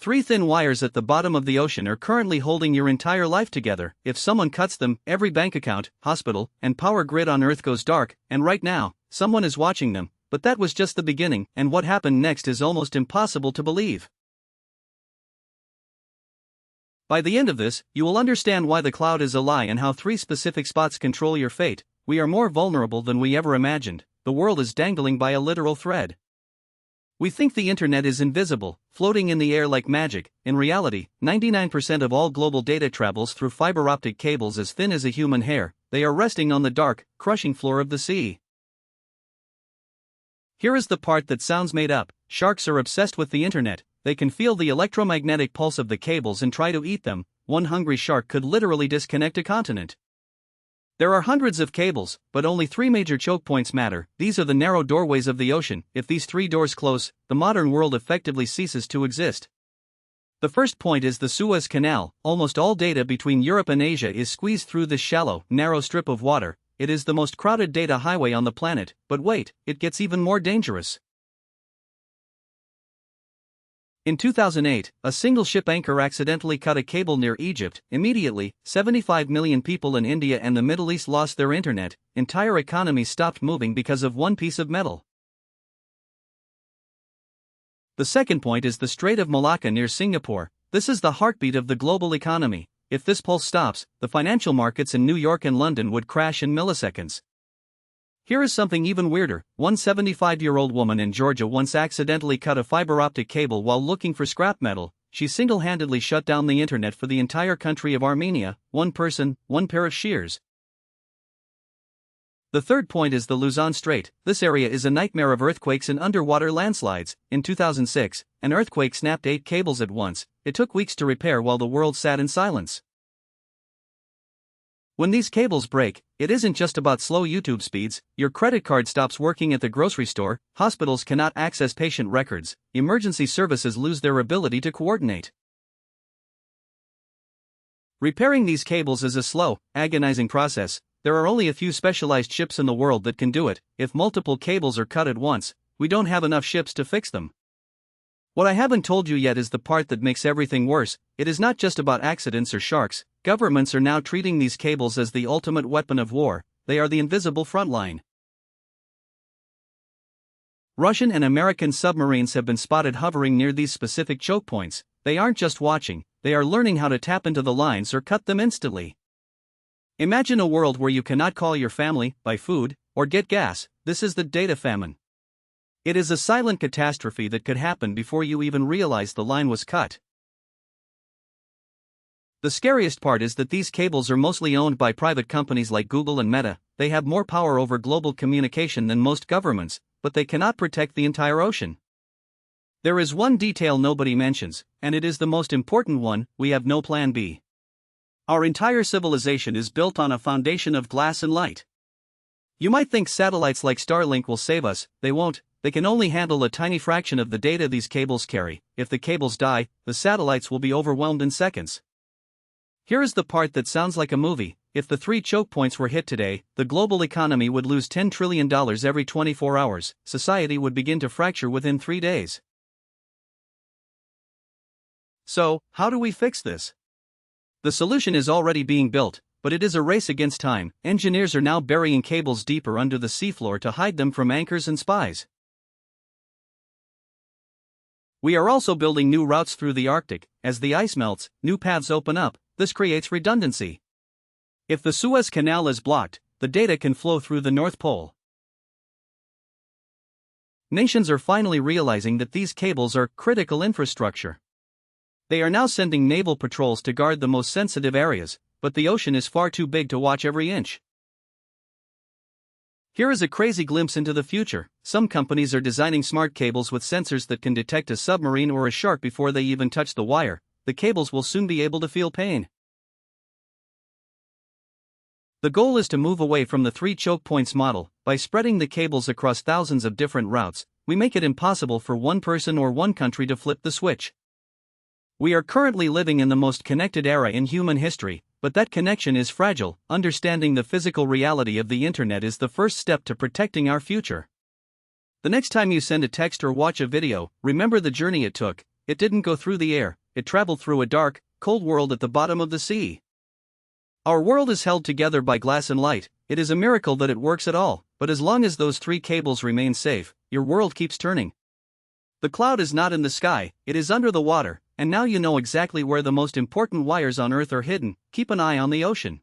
3 thin wires at the bottom of the ocean are currently holding your entire life together. If someone cuts them, every bank account, hospital, and power grid on Earth goes dark, and right now, someone is watching them. But that was just the beginning, and what happened next is almost impossible to believe. By the end of this, you will understand why the cloud is a lie and how 3 specific spots control your fate. We are more vulnerable than we ever imagined. The world is dangling by a literal thread. We think the internet is invisible, floating in the air like magic. In reality, 99% of all global data travels through fiber optic cables as thin as a human hair. They are resting on the dark, crushing floor of the sea. Here is the part that sounds made up. Sharks are obsessed with the internet. They can feel the electromagnetic pulse of the cables and try to eat them. One hungry shark could literally disconnect a continent. There are hundreds of cables, but only 3 major choke points matter. These are the narrow doorways of the ocean. If these 3 doors close, the modern world effectively ceases to exist. The first point is the Suez Canal. Almost all data between Europe and Asia is squeezed through this shallow, narrow strip of water. It is the most crowded data highway on the planet. But wait, it gets even more dangerous. In 2008, a single ship anchor accidentally cut a cable near Egypt. Immediately, 75 million people in India and the Middle East lost their internet. Entire economies stopped moving because of one piece of metal. The second point is the Strait of Malacca near Singapore. This is the heartbeat of the global economy. If this pulse stops, the financial markets in New York and London would crash in milliseconds. Here is something even weirder. One 75-year-old woman in Georgia once accidentally cut a fiber optic cable while looking for scrap metal. She single-handedly shut down the internet for the entire country of Armenia. One person, one pair of shears. The third point is the Luzon Strait. This area is a nightmare of earthquakes and underwater landslides. In 2006, an earthquake snapped 8 cables at once. It took weeks to repair while the world sat in silence. When these cables break, it isn't just about slow YouTube speeds. Your credit card stops working at the grocery store, hospitals cannot access patient records, emergency services lose their ability to coordinate. Repairing these cables is a slow, agonizing process. There are only a few specialized ships in the world that can do it. If multiple cables are cut at once, we don't have enough ships to fix them. What I haven't told you yet is the part that makes everything worse. It is not just about accidents or sharks. Governments are now treating these cables as the ultimate weapon of war. They are the invisible front line. Russian and American submarines have been spotted hovering near these specific choke points. They aren't just watching, they are learning how to tap into the lines or cut them instantly. Imagine a world where you cannot call your family, buy food, or get gas. This is the data famine. It is a silent catastrophe that could happen before you even realize the line was cut. The scariest part is that these cables are mostly owned by private companies like Google and Meta. They have more power over global communication than most governments, but they cannot protect the entire ocean. There is one detail nobody mentions, and it is the most important one: we have no plan B. Our entire civilization is built on a foundation of glass and light. You might think satellites like Starlink will save us. They won't. They can only handle a tiny fraction of the data these cables carry. If the cables die, the satellites will be overwhelmed in seconds. Here is the part that sounds like a movie. If the 3 choke points were hit today, the global economy would lose $10 trillion every 24 hours. Society would begin to fracture within 3 days. So, how do we fix this? The solution is already being built, but it is a race against time. Engineers are now burying cables deeper under the seafloor to hide them from anchors and spies. We are also building new routes through the Arctic. As the ice melts, new paths open up. This creates redundancy. If the Suez Canal is blocked, the data can flow through the North Pole. Nations are finally realizing that these cables are critical infrastructure. They are now sending naval patrols to guard the most sensitive areas, but the ocean is far too big to watch every inch. Here is a crazy glimpse into the future. Some companies are designing smart cables with sensors that can detect a submarine or a shark before they even touch the wire. The cables will soon be able to feel pain. The goal is to move away from the 3 choke points model. By spreading the cables across thousands of different routes, we make it impossible for one person or one country to flip the switch. We are currently living in the most connected era in human history, but that connection is fragile. Understanding the physical reality of the internet is the first step to protecting our future. The next time you send a text or watch a video, remember the journey it took. it didn't go through the air, it traveled through a dark, cold world at the bottom of the sea. Our world is held together by glass and light. It is a miracle that it works at all, but as long as those 3 cables remain safe, your world keeps turning. The cloud is not in the sky, it is under the water, and now you know exactly where the most important wires on Earth are hidden. Keep an eye on the ocean.